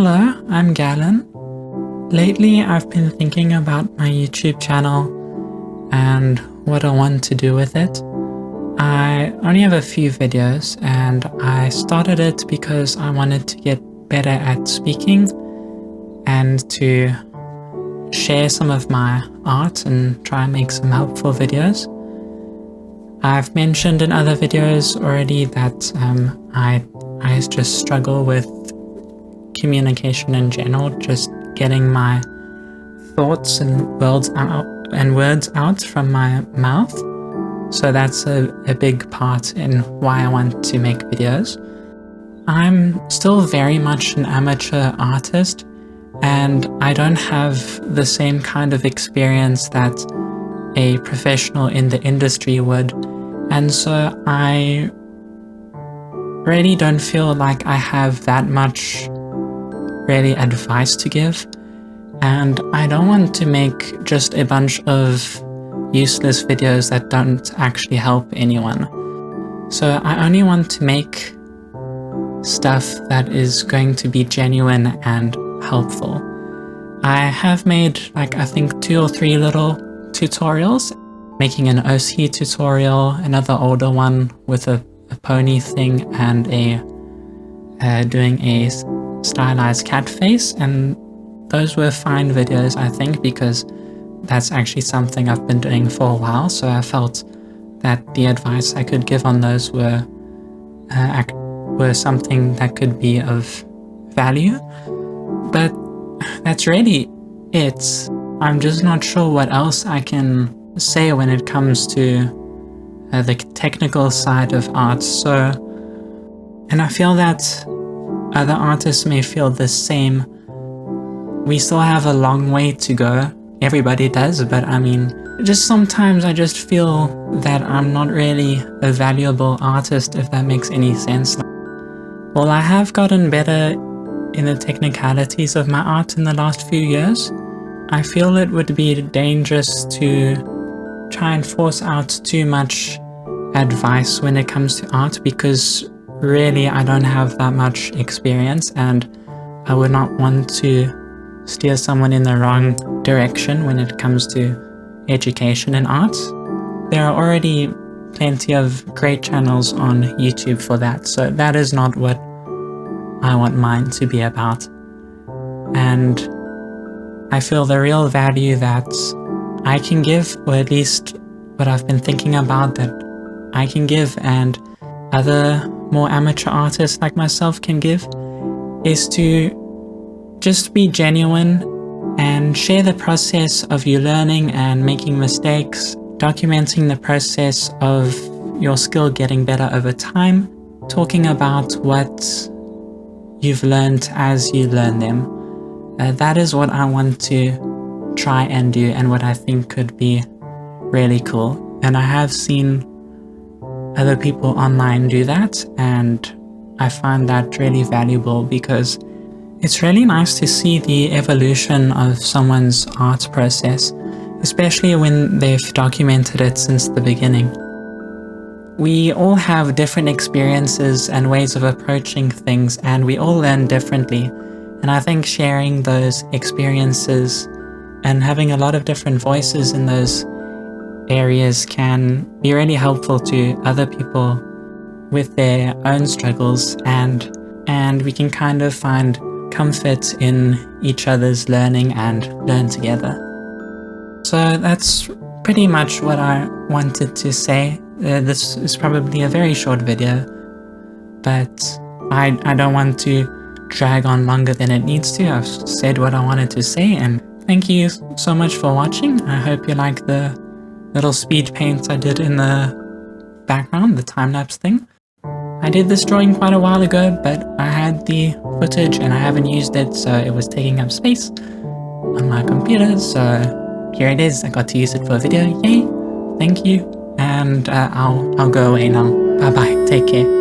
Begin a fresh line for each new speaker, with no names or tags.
Hello, I'm Galen. Lately I've been thinking about my YouTube channel and what I want to do with it. I only have a few videos and I started it because I wanted to get better at speaking and to share some of my art and try and make some helpful videos. I've mentioned in other videos already that I just struggle with communication in general, just getting my thoughts and words out from my mouth. So that's a big part in why I want to make videos. I'm still very much an amateur artist and I don't have the same kind of experience that a professional in the industry would, and so I really don't feel like I have that much really advice to give, and I don't want to make just a bunch of useless videos that don't actually help anyone. So I only want to make stuff that is going to be genuine and helpful. I have made I think 2 or 3 little tutorials, making an OC tutorial, another older one with a pony thing, and doing a stylized cat face, and those were fine videos, I think, because that's actually something I've been doing for a while, so I felt that the advice I could give on those were something that could be of value. But that's really it. I'm just not sure what else I can say when it comes to the technical side of art. And I feel that other artists may feel the same. We still have a long way to go. Everybody does, but I mean, just sometimes I just feel that I'm not really a valuable artist, if that makes any sense. Well, I have gotten better in the technicalities of my art in the last few years. I feel it would be dangerous to try and force out too much advice when it comes to art, because really I don't have that much experience and I would not want to steer someone in the wrong direction when it comes to education in art. There are already plenty of great channels on YouTube for that, so that is not what I want mine to be about. And I feel the real value that I can give, or at least what I've been thinking about that I can give and other more amateur artists like myself can give, is to just be genuine and share the process of you learning and making mistakes, documenting the process of your skill getting better over time, talking about what you've learned as you learn them. That is what I want to try and do, and what I think could be really cool. And I have seen other people online do that, and I find that really valuable, because it's really nice to see the evolution of someone's art process, especially when they've documented it since the beginning. We all have different experiences and ways of approaching things, and we all learn differently. And I think sharing those experiences and having a lot of different voices in those areas can be really helpful to other people with their own struggles, and we can kind of find comfort in each other's learning and learn together. So that's pretty much what I wanted to say. This is probably a very short video, but I don't want to drag on longer than it needs to. I've said what I wanted to say, and thank you so much for watching. I hope you like the little speed paints I did in the background, the time-lapse thing. I did this drawing quite a while ago, but I had the footage and I haven't used it, so it was taking up space on my computer, so here it is. I got to use it for a video. Yay! Thank you, and I'll go away now. Bye bye, take care.